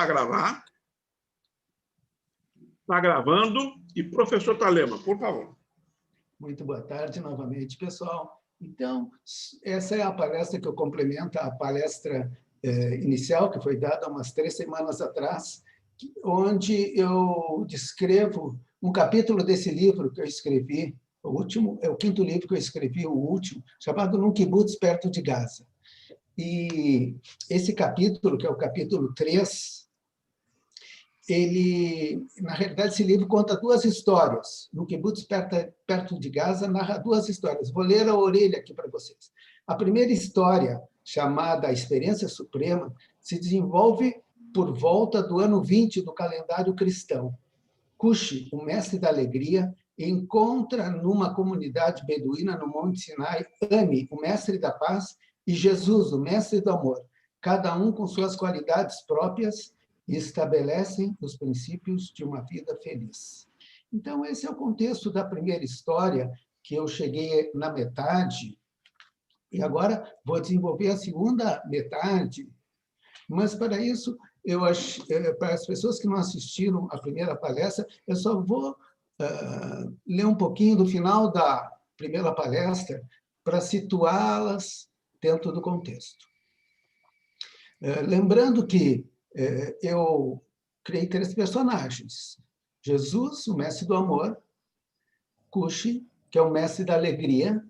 a gravar. Está gravando. E professor Thalema, por favor. Muito boa tarde novamente, pessoal. Então, essa é a palestra que eu complemento a palestra inicial, que foi dada há umas 3 semanas atrás, onde eu descrevo um capítulo desse livro que eu escrevi, o último, é o 5º livro que eu escrevi, o último, chamado Num Kibutz Perto de Gaza. E esse capítulo, que é o capítulo 3, ele, na realidade, esse livro conta 2 histórias. No Kibutz perto de Gaza, narra 2 histórias. Vou ler a orelha aqui para vocês. A primeira história, chamada A Experiência Suprema, se desenvolve por volta do ano 20 do calendário cristão. Cushi, o mestre da alegria, encontra numa comunidade beduína no Monte Sinai Ami, o mestre da paz, e Jesus, o mestre do amor, cada um com suas qualidades próprias, e estabelecem os princípios de uma vida feliz. Então, esse é o contexto da primeira história, que eu cheguei na metade, e agora vou desenvolver a segunda metade. Mas, para isso, para as pessoas que não assistiram à primeira palestra, eu só vou ler um pouquinho do final da primeira palestra para situá-las dentro do contexto. Lembrando que eu criei 3 personagens. Jesus, o mestre do amor, Cushi, que é o mestre da alegria,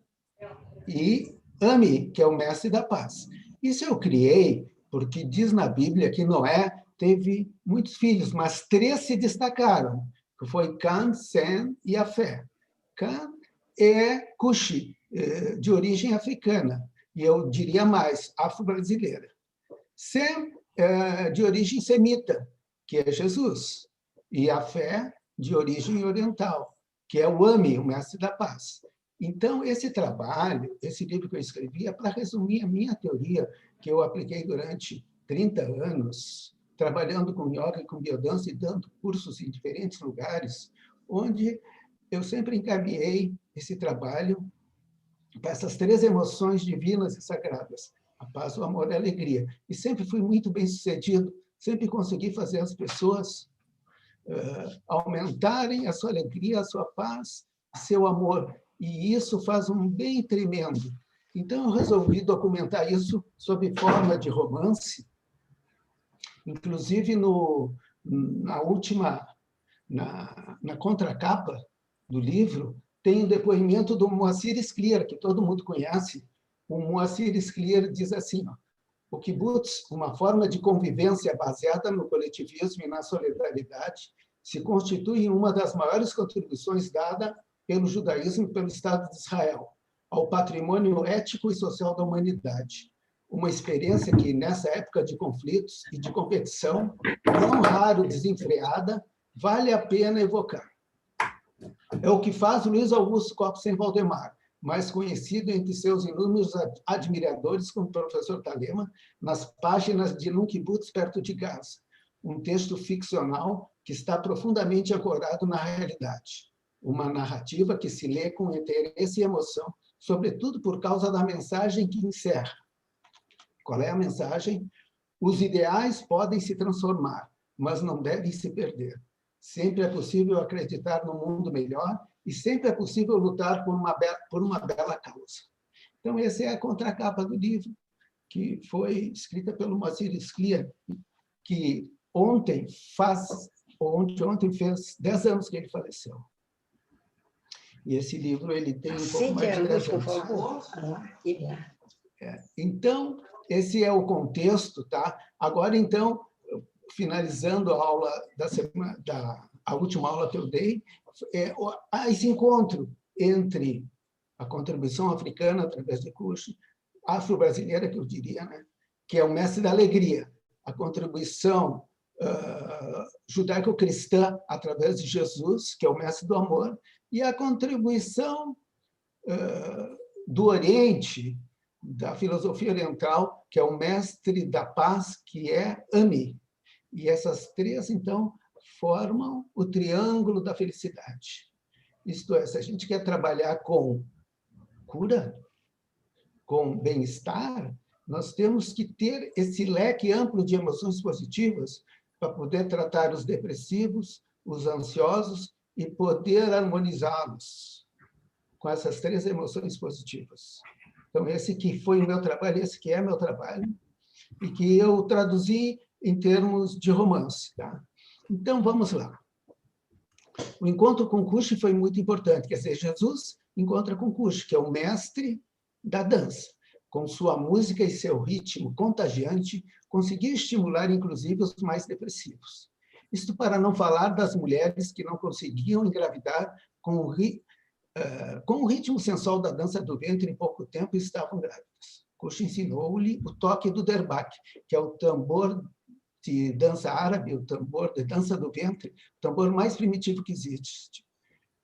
e Ami, que é o mestre da paz. Isso eu criei porque diz na Bíblia que Noé teve muitos filhos, mas 3 se destacaram, que foi Cam, Sem e Afé. Cam é Cushi, de origem africana, e eu diria mais, afro-brasileira. Sem, de origem semita, que é Jesus, e a fé de origem oriental, que é o Ami, o mestre da paz. Então, esse trabalho, esse livro que eu escrevi, é para resumir a minha teoria, que eu apliquei durante 30 anos, trabalhando com yoga e com biodança e dando cursos em diferentes lugares, onde eu sempre encaminhei esse trabalho para essas 3 emoções divinas e sagradas, a paz, o amor e a alegria. E sempre fui muito bem-sucedido, sempre consegui fazer as pessoas aumentarem a sua alegria, a sua paz, seu amor. E isso faz um bem tremendo. Então, eu resolvi documentar isso sob forma de romance. Inclusive, na contracapa do livro, tem o depoimento do Moacir Scliar, que todo mundo conhece. O Moacir Scliar diz assim: o kibbutz, uma forma de convivência baseada no coletivismo e na solidariedade, se constitui em uma das maiores contribuições dada pelo judaísmo e pelo Estado de Israel ao patrimônio ético e social da humanidade. Uma experiência que, nessa época de conflitos e de competição, não raro desenfreada, vale a pena evocar. É o que faz Luiz Augusto Copsen Valdemar, mais conhecido entre seus inúmeros admiradores como professor Thalema, nas páginas de Num Kibutz Perto de Gaza, um texto ficcional que está profundamente ancorado na realidade, uma narrativa que se lê com interesse e emoção, sobretudo por causa da mensagem que encerra. Qual é a mensagem? Os ideais podem se transformar, mas não devem se perder. Sempre é possível acreditar num mundo melhor e sempre é possível lutar por uma bela causa. Então, essa é a contracapa do livro, que foi escrita pelo Moacir Scliar, que ontem fez 10 anos que ele faleceu. E esse livro ele tem um pouco mais de 10 anos. Por favor. Então, esse é o contexto, tá? Agora, então, finalizando a aula da semana, a última aula que eu dei, esse encontro entre a contribuição africana através de Cushi, afro-brasileira, que eu diria, né? Que é o mestre da alegria, a contribuição judaico-cristã através de Jesus, que é o mestre do amor, e a contribuição do Oriente, da filosofia oriental, que é o mestre da paz, que é Ami. E essas 3, então, formam o triângulo da felicidade. Isto é, se a gente quer trabalhar com cura, com bem-estar, nós temos que ter esse leque amplo de emoções positivas para poder tratar os depressivos, os ansiosos e poder harmonizá-los com essas 3 emoções positivas. Então, esse que foi o meu trabalho, esse que é meu trabalho, e que eu traduzi em termos de romance. Tá? Então, vamos lá. O encontro com Kushi foi muito importante, quer dizer, Jesus encontra com Kushi, que é o mestre da dança. Com sua música e seu ritmo contagiante, conseguia estimular, inclusive, os mais depressivos. Isto para não falar das mulheres que não conseguiam engravidar com o ritmo sensual da dança do ventre em pouco tempo estavam grávidas. Kushi ensinou-lhe o toque do derbak, que é o tambor de dança árabe, o tambor de dança do ventre, o tambor mais primitivo que existe,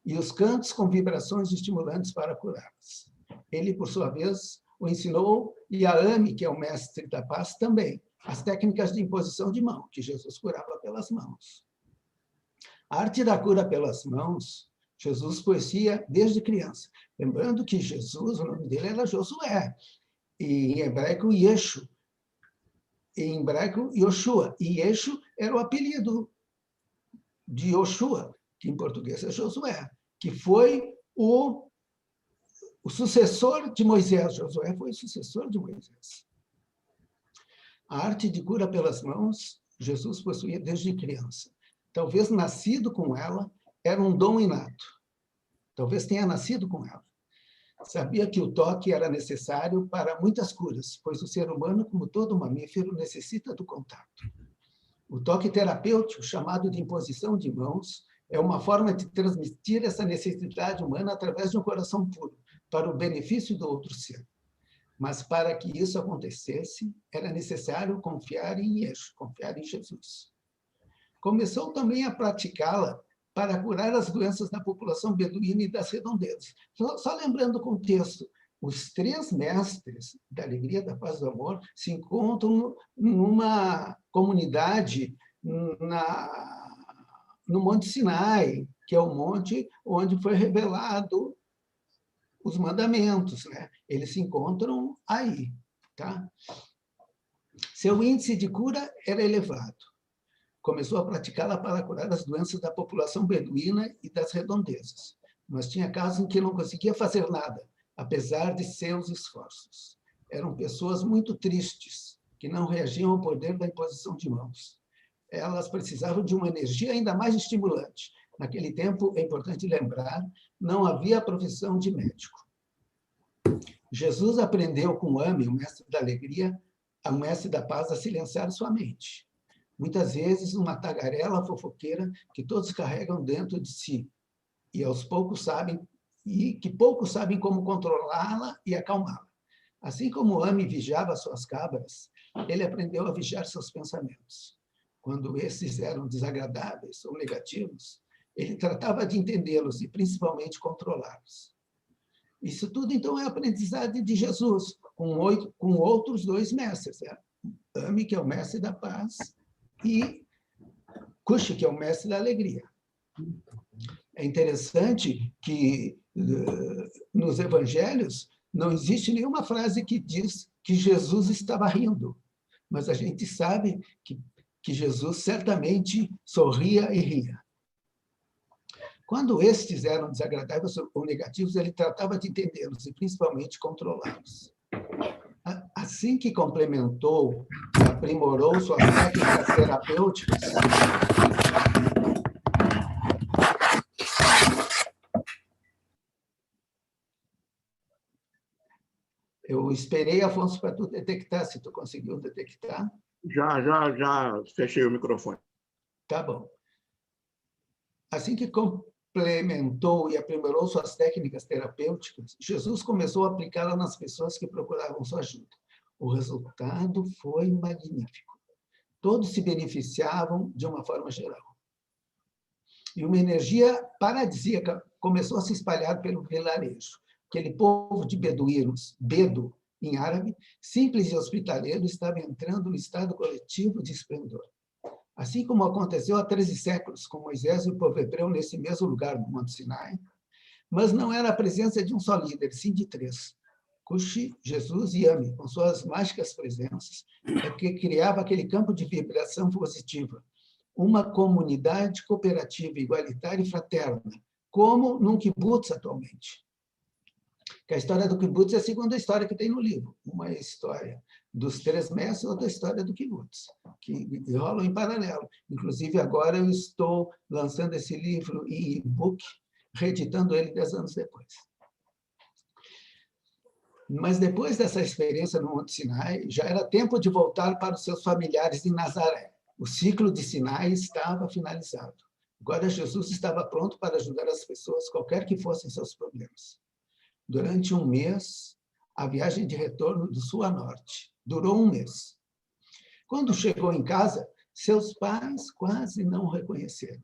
e os cantos com vibrações estimulantes para curá-las. Ele, por sua vez, o ensinou, e a Ami, que é o mestre da paz, também, as técnicas de imposição de mão, que Jesus curava pelas mãos. A arte da cura pelas mãos, Jesus conhecia desde criança. Lembrando que Jesus, o nome dele era Josué, e em hebraico, Yeshu, em hebraico, Yoshua. E Yeshu era o apelido de Yoshua, que em português é Josué, que foi o sucessor de Moisés. Josué foi o sucessor de Moisés. A arte de cura pelas mãos, Jesus possuía desde criança. Talvez nascido com ela, era um dom inato. Talvez tenha nascido com ela. Sabia que o toque era necessário para muitas curas, pois o ser humano, como todo mamífero, necessita do contato. O toque terapêutico, chamado de imposição de mãos, é uma forma de transmitir essa necessidade humana através de um coração puro, para o benefício do outro ser. Mas para que isso acontecesse, era necessário confiar em Yeshua, confiar em Jesus. Começou também a praticá-la para curar as doenças da população beduína e das redondezas. Só lembrando o contexto, os 3 mestres da alegria, da paz e do amor se encontram numa comunidade no Monte Sinai, que é o monte onde foi revelado os mandamentos, né? Eles se encontram aí, tá? Seu índice de cura era elevado. Começou a praticá-la para curar as doenças da população beduína e das redondezas. Mas tinha casos em que não conseguia fazer nada, apesar de seus esforços. Eram pessoas muito tristes, que não reagiam ao poder da imposição de mãos. Elas precisavam de uma energia ainda mais estimulante. Naquele tempo, é importante lembrar, não havia a profissão de médico. Jesus aprendeu com Ami, o mestre da alegria, o mestre da paz, a silenciar sua mente. Muitas vezes, uma tagarela fofoqueira que todos carregam dentro de si, e poucos sabem como controlá-la e acalmá-la. Assim como Ami vigiava suas cabras, ele aprendeu a vigiar seus pensamentos. Quando esses eram desagradáveis ou negativos, ele tratava de entendê-los e, principalmente, controlá-los. Isso tudo, então, é a aprendizagem de Jesus, com outros 2 mestres. Ami, que é o mestre da paz, e Kushi, que é o mestre da alegria. É interessante que, nos evangelhos, não existe nenhuma frase que diz que Jesus estava rindo, mas a gente sabe que Jesus certamente sorria e ria. Quando estes eram desagradáveis ou negativos, ele tratava de entendê-los e, principalmente, controlá-los. Assim que complementou e aprimorou suas técnicas terapêuticas, eu esperei, Afonso, para tu detectar, se tu conseguiu detectar. Já fechei o microfone. Tá bom. Assim que complementou e aprimorou suas técnicas terapêuticas, Jesus começou a aplicá-la nas pessoas que procuravam sua ajuda. O resultado foi magnífico. Todos se beneficiavam de uma forma geral. E uma energia paradisíaca começou a se espalhar pelo vilarejo. Aquele povo de beduínos, bedo em árabe, simples e hospitaleiro, estava entrando no estado coletivo de esplendor. Assim como aconteceu há 13 séculos com Moisés e o povo hebreu nesse mesmo lugar, no Monte Sinai, mas não era a presença de um só líder, sim de 3. Kushi, Jesus e Ami, com suas mágicas presenças, é que criava aquele campo de vibração positiva, uma comunidade cooperativa, igualitária e fraterna, como num kibbutz atualmente. Que a história do kibbutz é a segunda história que tem no livro. Uma é a história dos 3 mestres, outra é a história do kibbutz, que rolam em paralelo. Inclusive, agora eu estou lançando esse livro em e-book, reeditando ele 10 anos depois. Mas depois dessa experiência no Monte Sinai, já era tempo de voltar para os seus familiares em Nazaré. O ciclo de Sinai estava finalizado. Agora Jesus estava pronto para ajudar as pessoas, qualquer que fossem seus problemas. Durante um mês, a viagem de retorno do sul a norte durou um mês. Quando chegou em casa, seus pais quase não o reconheceram.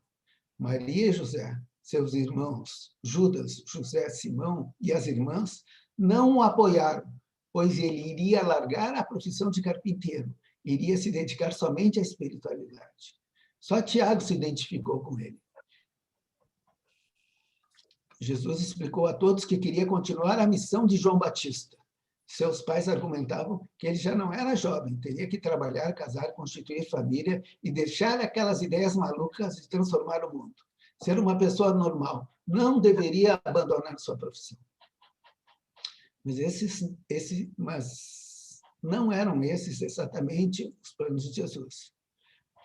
Maria e José, seus irmãos, Judas, José, Simão e as irmãs, não o apoiaram, pois ele iria largar a profissão de carpinteiro, iria se dedicar somente à espiritualidade. Só Tiago se identificou com ele. Jesus explicou a todos que queria continuar a missão de João Batista. Seus pais argumentavam que ele já não era jovem, teria que trabalhar, casar, constituir família e deixar aquelas ideias malucas de transformar o mundo. Ser uma pessoa normal, não deveria abandonar sua profissão. Mas não eram esses exatamente os planos de Jesus.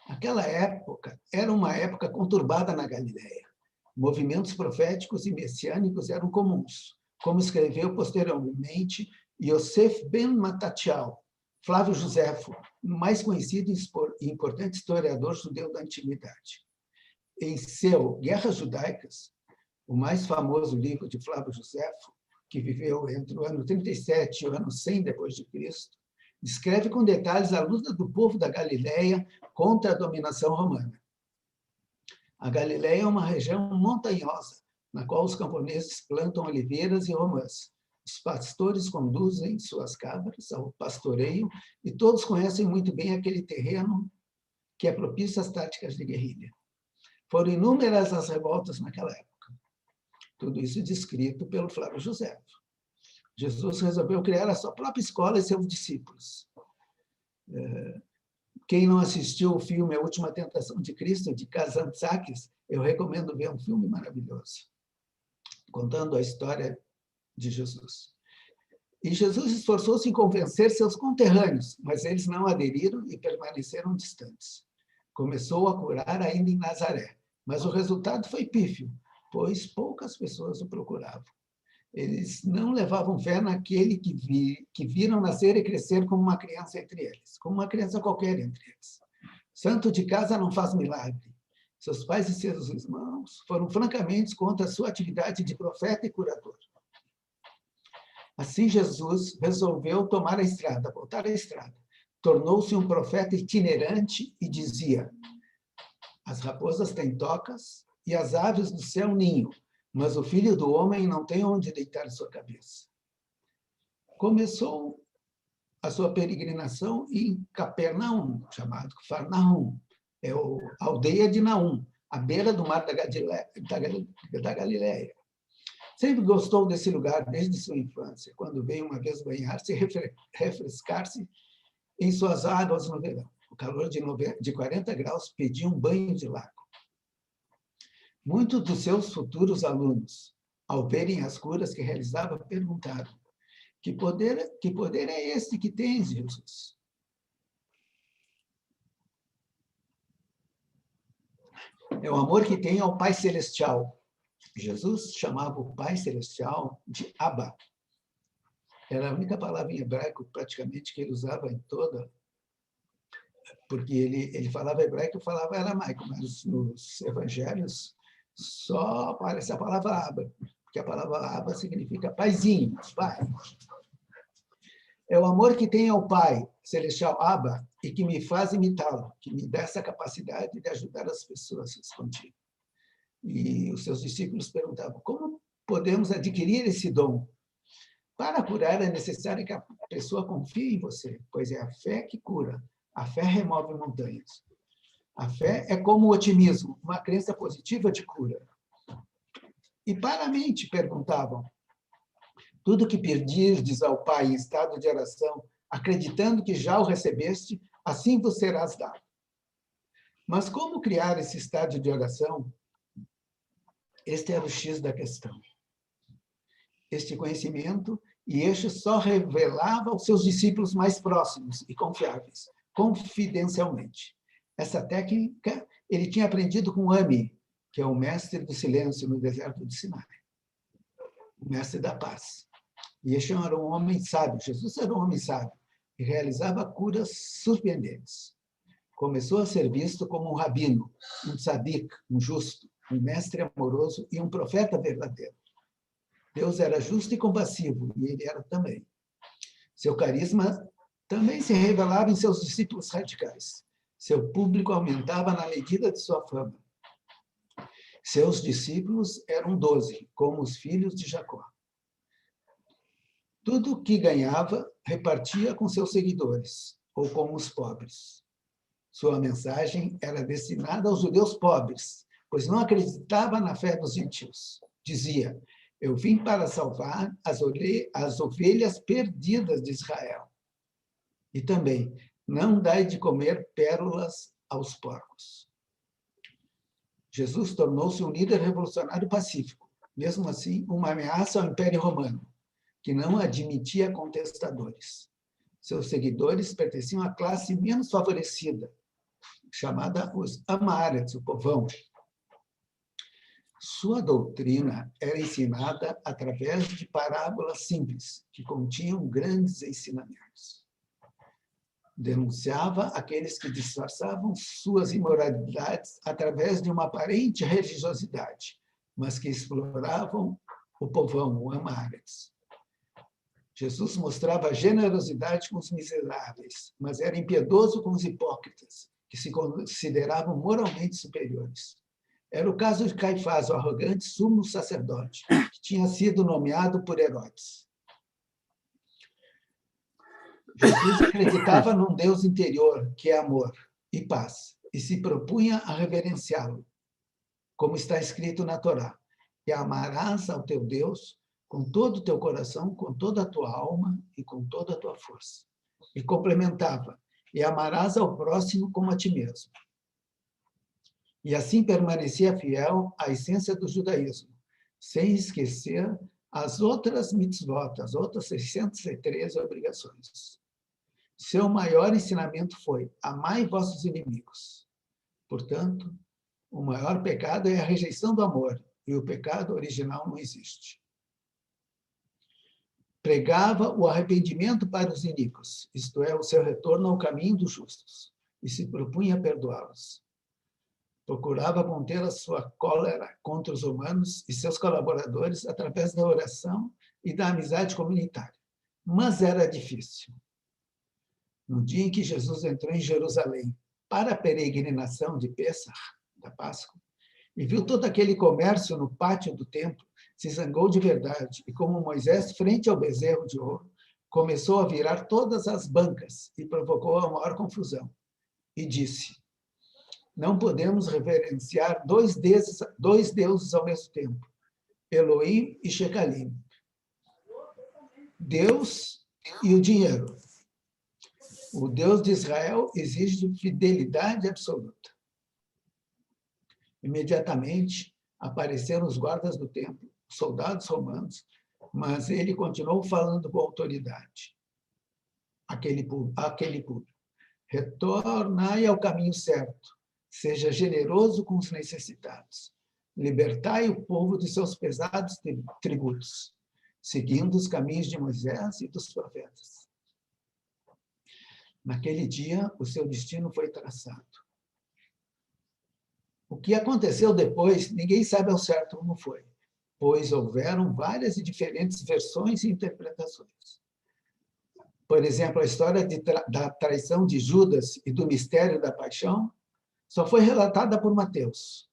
Aquela época era uma época conturbada na Galileia. Movimentos proféticos e messiânicos eram comuns, como escreveu posteriormente Yosef ben Matatial, Flávio Joséfo, mais conhecido e importante historiador judeu da Antiguidade. Em seu Guerras Judaicas, o mais famoso livro de Flávio Joséfo, que viveu entre o ano 37 e o ano 100 depois de Cristo, descreve com detalhes a luta do povo da Galileia contra a dominação romana. A Galileia é uma região montanhosa, na qual os camponeses plantam oliveiras e romãs. Os pastores conduzem suas cabras ao pastoreio e todos conhecem muito bem aquele terreno que é propício às táticas de guerrilha. Foram inúmeras as revoltas naquela época. Tudo isso descrito pelo Flávio Joséfo. Jesus resolveu criar a sua própria escola e seus discípulos. Quem não assistiu o filme A Última Tentação de Cristo, de Kazantzakis, eu recomendo ver, um filme maravilhoso, contando a história de Jesus. E Jesus esforçou-se em convencer seus conterrâneos, mas eles não aderiram e permaneceram distantes. Começou a curar ainda em Nazaré, mas o resultado foi pífio, pois poucas pessoas o procuravam. Eles não levavam fé naquele que viram nascer e crescer como uma criança entre eles, como uma criança qualquer entre eles. Santo de casa não faz milagre. Seus pais e seus irmãos foram francamente contra a sua atividade de profeta e curador. Assim, Jesus resolveu tomar a estrada, voltar à estrada. Tornou-se um profeta itinerante e dizia: as raposas têm tocas e as aves do céu ninho, mas o Filho do Homem não tem onde deitar sua cabeça. Começou a sua peregrinação em Capernaum, chamado Farnaum, é a aldeia de Naum, à beira do mar da Galileia. Sempre gostou desse lugar desde sua infância, quando veio uma vez banhar-se e refrescar-se em suas águas no verão. O calor de 40 graus pedia um banho de lago. Muitos dos seus futuros alunos, ao verem as curas que realizava, perguntaram: que poder é esse que tens, Jesus? É o amor que tem ao Pai Celestial. Jesus chamava o Pai Celestial de Abba. Era a única palavra em hebraico, praticamente, que ele usava em toda, porque ele falava hebraico e falava aramaico, mas nos evangelhos só aparece a palavra Abba, porque a palavra Abba significa paizinho, pai. É o amor que tem ao Pai Celestial Abba e que me faz imitá-lo, que me dá essa capacidade de ajudar as pessoas contigo. E os seus discípulos perguntavam: como podemos adquirir esse dom? Para curar é necessário que a pessoa confie em você, pois é a fé que cura. A fé remove montanhas. A fé é como o otimismo, uma crença positiva de cura. E para a mente, perguntavam: tudo que pedirdes ao Pai em estado de oração, acreditando que já o recebeste, assim vos serás dado. Mas como criar esse estádio de oração? Este era o X da questão. Este conhecimento, e este só revelava aos seus discípulos mais próximos e confiáveis, confidencialmente. Essa técnica ele tinha aprendido com Ami, que é o mestre do silêncio no deserto de Sinai, o mestre da paz. E este era um homem sábio, Jesus era um homem sábio, e realizava curas surpreendentes. Começou a ser visto como um rabino, um tzadik, um justo, um mestre amoroso e um profeta verdadeiro. Deus era justo e compassivo, e ele era também. Seu carisma também se revelava em seus discípulos radicais. Seu público aumentava na medida de sua fama. Seus discípulos eram 12, como os filhos de Jacó. Tudo o que ganhava, repartia com seus seguidores, ou com os pobres. Sua mensagem era destinada aos judeus pobres, pois não acreditava na fé dos gentios. Dizia: eu vim para salvar as ovelhas perdidas de Israel. E também, não dai de comer pérolas aos porcos. Jesus tornou-se um líder revolucionário pacífico, mesmo assim, uma ameaça ao Império Romano, que não admitia contestadores. Seus seguidores pertenciam à classe menos favorecida, chamada os Amaretz, o povão. Sua doutrina era ensinada através de parábolas simples, que continham grandes ensinamentos. Denunciava aqueles que disfarçavam suas imoralidades através de uma aparente religiosidade, mas que exploravam o povão, o Amaretz. Jesus mostrava generosidade com os miseráveis, mas era impiedoso com os hipócritas, que se consideravam moralmente superiores. Era o caso de Caifás, o arrogante sumo sacerdote, que tinha sido nomeado por Herodes. Jesus acreditava num Deus interior, que é amor e paz, e se propunha a reverenciá-lo, como está escrito na Torá: e amarás ao teu Deus com todo o teu coração, com toda a tua alma e com toda a tua força. E complementava: e amarás ao próximo como a ti mesmo. E assim permanecia fiel à essência do judaísmo, sem esquecer as outras mitzvot, as outras 613 obrigações. Seu maior ensinamento foi: amai vossos inimigos. Portanto, o maior pecado é a rejeição do amor, e o pecado original não existe. Pregava o arrependimento para os iníquos, isto é, o seu retorno ao caminho dos justos, e se propunha a perdoá-los. Procurava conter a sua cólera contra os humanos e seus colaboradores através da oração e da amizade comunitária. Mas era difícil. No dia em que Jesus entrou em Jerusalém para a peregrinação de Pêssar, da Páscoa, e viu todo aquele comércio no pátio do templo, se zangou de verdade e, como Moisés frente ao bezerro de ouro, começou a virar todas as bancas e provocou a maior confusão. E disse: não podemos reverenciar dois deuses ao mesmo tempo, Elohim e Shecalim. Deus e o dinheiro. O Deus de Israel exige fidelidade absoluta. Imediatamente apareceram os guardas do templo, os soldados romanos, mas ele continuou falando com autoridade. Aquele público: retornai ao caminho certo. Seja generoso com os necessitados. Libertai o povo de seus pesados tributos, seguindo os caminhos de Moisés e dos profetas. Naquele dia, o seu destino foi traçado. O que aconteceu depois, ninguém sabe ao certo como foi, pois houveram várias e diferentes versões e interpretações. Por exemplo, a história da traição de Judas e do mistério da paixão só foi relatada por Mateus.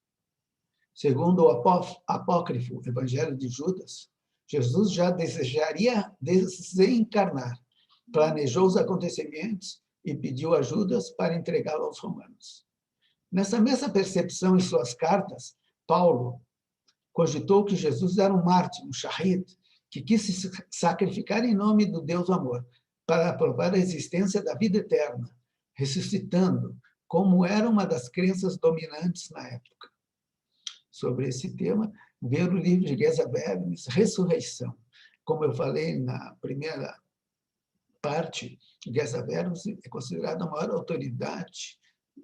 Segundo o apócrifo Evangelho de Judas, Jesus já desejaria desencarnar, planejou os acontecimentos e pediu a Judas para entregá-lo aos romanos. Nessa mesma percepção em suas cartas, Paulo cogitou que Jesus era um mártir, um shahid, que quis se sacrificar em nome do Deus do amor, para provar a existência da vida eterna, ressuscitando, como era uma das crenças dominantes na época. Sobre esse tema, ver o livro de Geza Vermes, Ressurreição. Como eu falei na primeira parte, Geza Vermes é considerada a maior autoridade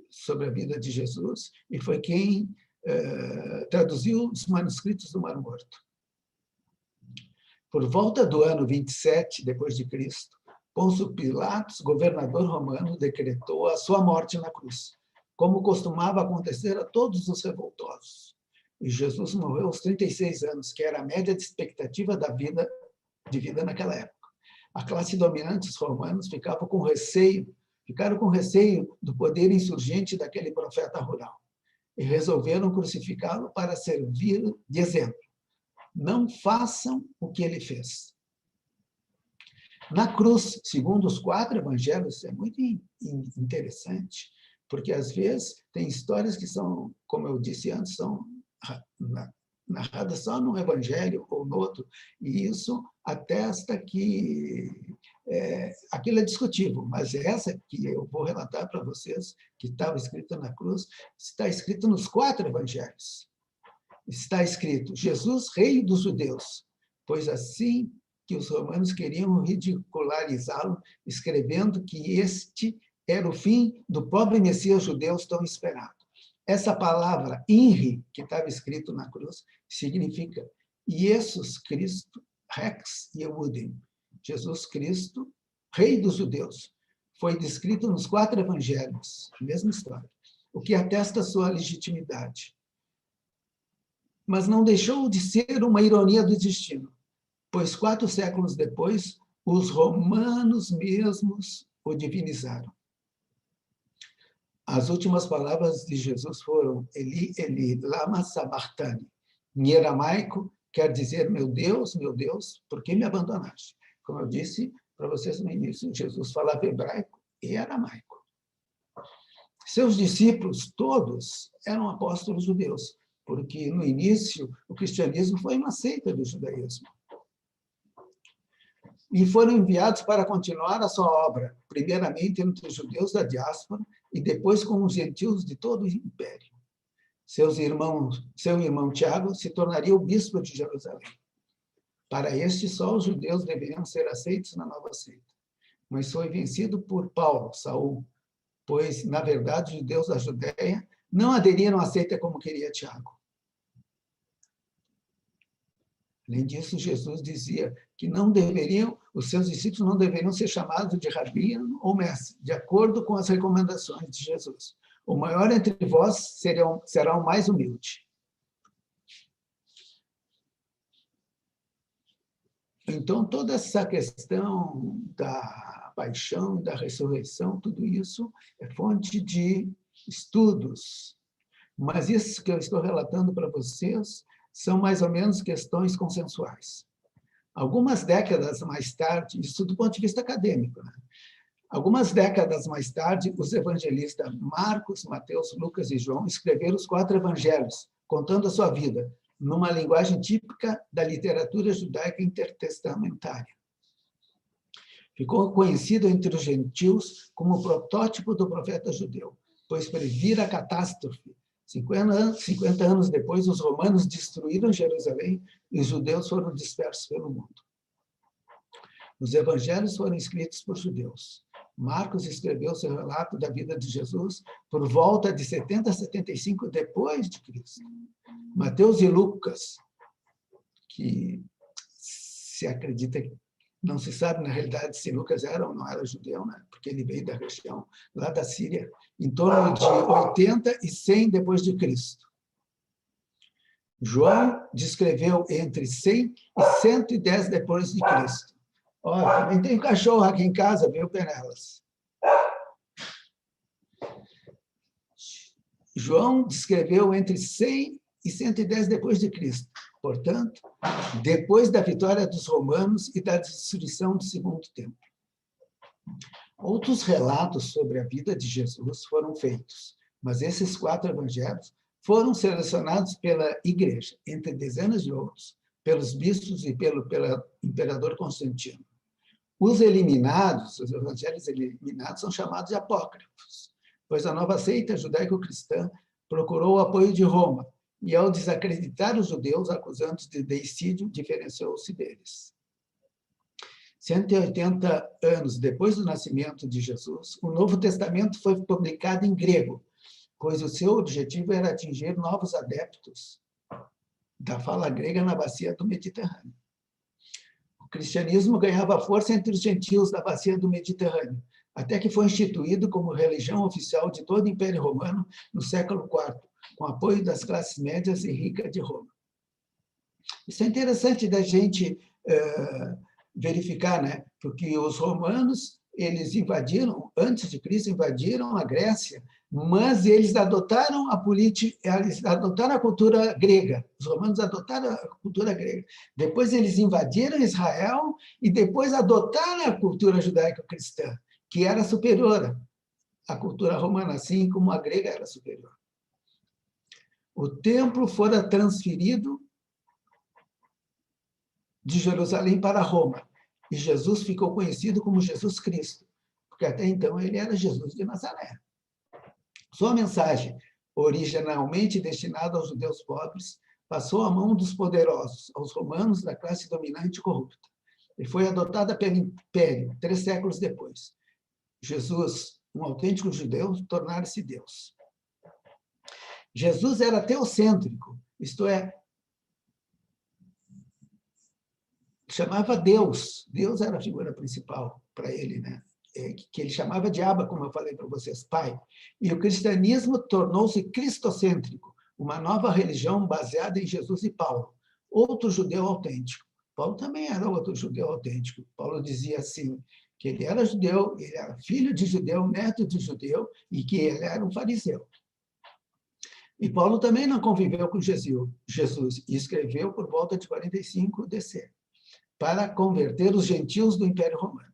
sobre a vida de Jesus e foi quem traduziu os manuscritos do Mar Morto. Por volta do ano 27 depois de Cristo, Pôncio Pilatos, governador romano, decretou a sua morte na cruz, como costumava acontecer a todos os revoltosos. E Jesus morreu aos 36 anos, que era a média de expectativa de vida naquela época. A classe dominante, os romanos, ficaram com receio do poder insurgente daquele profeta rural e resolveram crucificá-lo para servir de exemplo. Não façam o que ele fez. Na cruz, segundo os 4 evangelhos, é muito interessante, porque às vezes tem histórias que são, como eu disse antes, são narradas só num evangelho ou no outro, e isso atesta que aquilo é discutível, mas essa que eu vou relatar para vocês, que estava escrita na cruz, está escrita nos 4 evangelhos. Está escrito: Jesus, rei dos judeus, pois assim que os romanos queriam ridicularizá-lo, escrevendo que este era o fim do pobre Messias judeu tão esperado. Essa palavra, INRI, que estava escrito na cruz, significa Jesus Cristo Rex Yehudim, Jesus Cristo, rei dos judeus. Foi descrito nos 4 evangelhos, a mesma história, o que atesta sua legitimidade. Mas não deixou de ser uma ironia do destino, pois 4 séculos depois, os romanos mesmos o divinizaram. As últimas palavras de Jesus foram Eli, Eli, lama sabachthani. Em aramaico, quer dizer, meu Deus, por que me abandonaste? Como eu disse para vocês no início, Jesus falava hebraico e aramaico. Seus discípulos, todos, eram apóstolos judeus, porque, no início, o cristianismo foi uma seita do judaísmo. E foram enviados para continuar a sua obra, primeiramente entre os judeus da diáspora e depois com os gentios de todo o império. Seu irmão Tiago se tornaria o bispo de Jerusalém. Para este, só os judeus deveriam ser aceitos na nova seita. Mas foi vencido por Paulo, Saul, pois, na verdade, os judeus da Judéia não aderiram à seita como queria Tiago. Além disso, Jesus dizia que os seus discípulos não deveriam ser chamados de rabino ou mestre, de acordo com as recomendações de Jesus. O maior entre vós será o mais humilde. Então, toda essa questão da paixão, da ressurreição, tudo isso é fonte de estudos. Mas isso que eu estou relatando para vocês são mais ou menos questões consensuais. Algumas décadas mais tarde, isso do ponto de vista acadêmico, né? Algumas décadas mais tarde, os evangelistas Marcos, Mateus, Lucas e João escreveram os 4 evangelhos, contando a sua vida, numa linguagem típica da literatura judaica intertestamentária. Ficou conhecido entre os gentios como o protótipo do profeta judeu, pois previra a catástrofe. 50 anos depois, os romanos destruíram Jerusalém e os judeus foram dispersos pelo mundo. Os evangelhos foram escritos por judeus. Marcos escreveu seu relato da vida de Jesus por volta de 70 a 75 depois de Cristo. Mateus e Lucas, que se acredita que não se sabe, na realidade, se Lucas era ou não era judeu, né? Porque ele veio da região lá da Síria, em torno de 80 e 100 depois de Cristo. João descreveu entre 100 e 110 depois de Cristo. Olha, também tem cachorro aqui em casa, viu, Penelas? João descreveu entre 100 e 110 depois de Cristo. Portanto, depois da vitória dos romanos e da destruição do segundo templo. Outros relatos sobre a vida de Jesus foram feitos, mas esses 4 evangelhos foram selecionados pela Igreja, entre dezenas de outros, pelos bispos e pelo imperador Constantino. Os evangelhos eliminados, são chamados de apócrifos, pois a nova seita judaico-cristã procurou o apoio de Roma e, ao desacreditar os judeus, acusando-os de deicídio, diferenciou-se deles. 180 anos depois do nascimento de Jesus, o Novo Testamento foi publicado em grego, pois o seu objetivo era atingir novos adeptos da fala grega na bacia do Mediterrâneo. O cristianismo ganhava força entre os gentios da bacia do Mediterrâneo, até que foi instituído como religião oficial de todo o Império Romano no século IV, com apoio das classes médias e ricas de Roma. Isso é interessante da gente verificar, né? Porque os romanos, eles invadiram, antes de Cristo, invadiram a Grécia, mas eles adotaram a política, eles adotaram a cultura grega. Os romanos adotaram a cultura grega. Depois eles invadiram Israel e depois adotaram a cultura judaico-cristã, que era superior à cultura romana, assim como a grega era superior. O templo fora transferido de Jerusalém para Roma, e Jesus ficou conhecido como Jesus Cristo, porque até então ele era Jesus de Nazaré. Sua mensagem, originalmente destinada aos judeus pobres, passou à mão dos poderosos, aos romanos da classe dominante e corrupta, e foi adotada pelo Império 3 séculos depois. Jesus, um autêntico judeu, tornar-se Deus. Jesus era teocêntrico, isto é, chamava Deus. Deus era a figura principal para ele, né? Que ele chamava de Abba, como eu falei para vocês, Pai. E o cristianismo tornou-se cristocêntrico, uma nova religião baseada em Jesus e Paulo, outro judeu autêntico. Paulo também era outro judeu autêntico. Paulo dizia assim, que ele era judeu, ele era filho de judeu, neto de judeu, e que ele era um fariseu. E Paulo também não conviveu com Jesus, e escreveu por volta de 45 DC, para converter os gentios do Império Romano.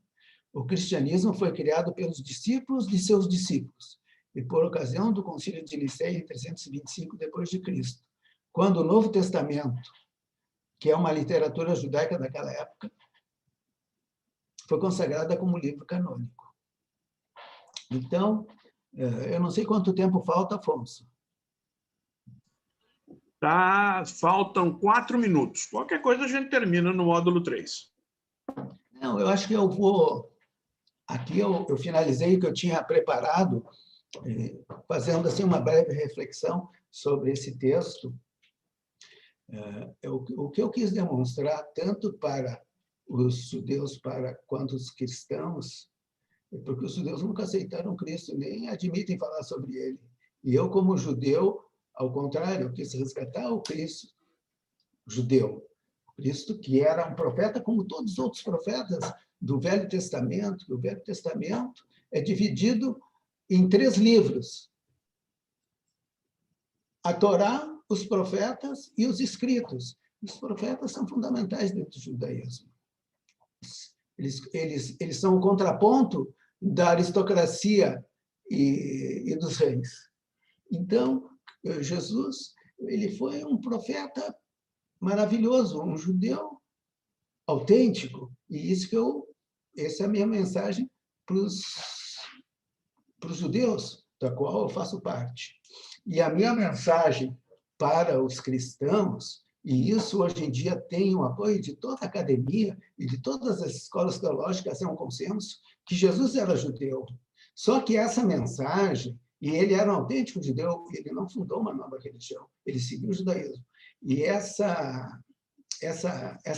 O cristianismo foi criado pelos discípulos de seus discípulos, e por ocasião do Concílio de Nicéia em 325 d.C., quando o Novo Testamento, que é uma literatura judaica daquela época, foi consagrada como livro canônico. Então, eu não sei quanto tempo falta, Afonso. Faltam 4 minutos. Qualquer coisa a gente termina no módulo 3. Não, eu acho que eu vou... Aqui eu finalizei o que eu tinha preparado, fazendo assim uma breve reflexão sobre esse texto. O que eu quis demonstrar, tanto para os judeus quanto os cristãos, porque os judeus nunca aceitaram Cristo, nem admitem falar sobre ele. E eu, como judeu, ao contrário, quis resgatar o Cristo judeu. Cristo que era um profeta como todos os outros profetas do Velho Testamento. O Velho Testamento é dividido em 3 livros: a Torá, os profetas e os escritos. Os profetas são fundamentais dentro do judaísmo. Eles são o contraponto da aristocracia e dos reis. Então, Jesus, ele foi um profeta maravilhoso, um judeu autêntico. E essa é a minha mensagem para os judeus, da qual eu faço parte. E a minha mensagem para os cristãos, e isso hoje em dia tem o apoio de toda a academia e de todas as escolas teológicas, é um consenso, que Jesus era judeu. Só que essa mensagem, e ele era um autêntico judeu, ele não fundou uma nova religião, ele seguiu o judaísmo. E essa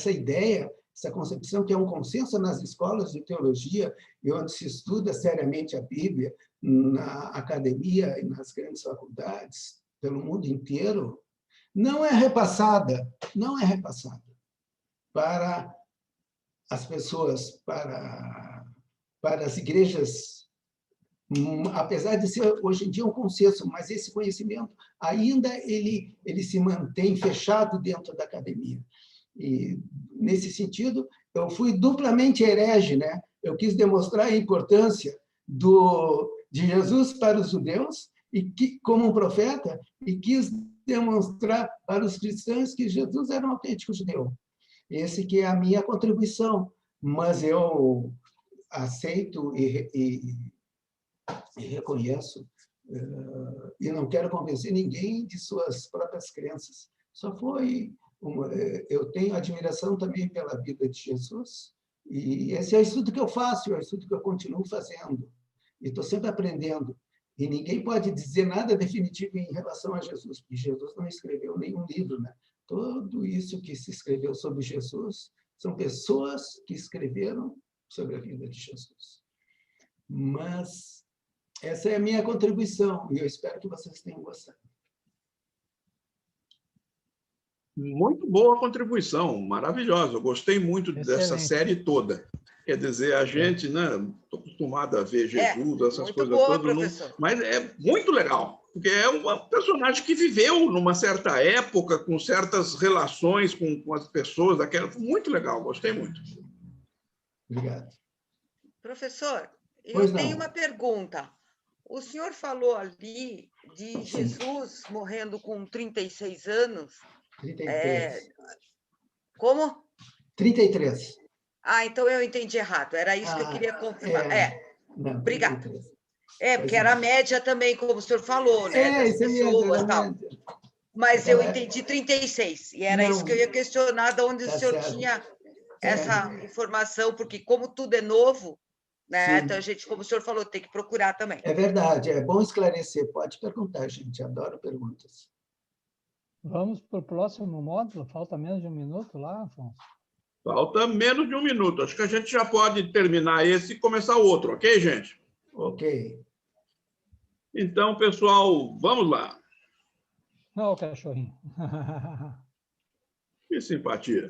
ideia, essa concepção que é um consenso nas escolas de teologia, e onde se estuda seriamente a Bíblia, na academia e nas grandes faculdades, pelo mundo inteiro, não é repassada para as pessoas, para as igrejas, apesar de ser hoje em dia um consenso, mas esse conhecimento ainda ele se mantém fechado dentro da academia. E, nesse sentido, eu fui duplamente herege, né? Eu quis demonstrar a importância de Jesus para os judeus como um profeta, e quis demonstrar para os cristãos que Jesus era um autêntico judeu. Esse que é a minha contribuição, mas eu aceito e reconheço e não quero convencer ninguém de suas próprias crenças. Só foi eu tenho admiração também pela vida de Jesus, e esse é o estudo que eu faço, é o estudo que eu continuo fazendo, e estou sempre aprendendo. E ninguém pode dizer nada definitivo em relação a Jesus, porque Jesus não escreveu nenhum livro, né? Tudo isso que se escreveu sobre Jesus são pessoas que escreveram sobre a vida de Jesus. Mas essa é a minha contribuição, e eu espero que vocês tenham gostado. Muito boa contribuição, maravilhosa. Eu gostei muito dessa série toda. Quer dizer, a gente, né? Estou acostumado a ver Jesus, essas coisas todas, mas é muito legal, porque é um personagem que viveu numa certa época, com certas relações com as pessoas daquela. Muito legal, gostei muito. Obrigado. Professor, eu tenho uma pergunta. O senhor falou ali de Jesus morrendo com 36 anos. 33. Como? 33. Então eu entendi errado. Era isso que eu queria confirmar. Obrigada. Porque era a média também, como o senhor falou, né? Das pessoas e tal. Mas eu entendi 36. E era isso que eu ia questionar, de onde o senhor tinha essa informação, porque como tudo é novo, né? Então a gente, como o senhor falou, tem que procurar também. É verdade, é bom esclarecer. Pode perguntar, gente. Adoro perguntas. Vamos para o próximo módulo? Falta menos de um minuto lá, Afonso? Falta menos de um minuto. Acho que a gente já pode terminar esse e começar o outro, ok, gente? Ok. Então, pessoal, vamos lá. Olha o cachorrinho. Que simpatia.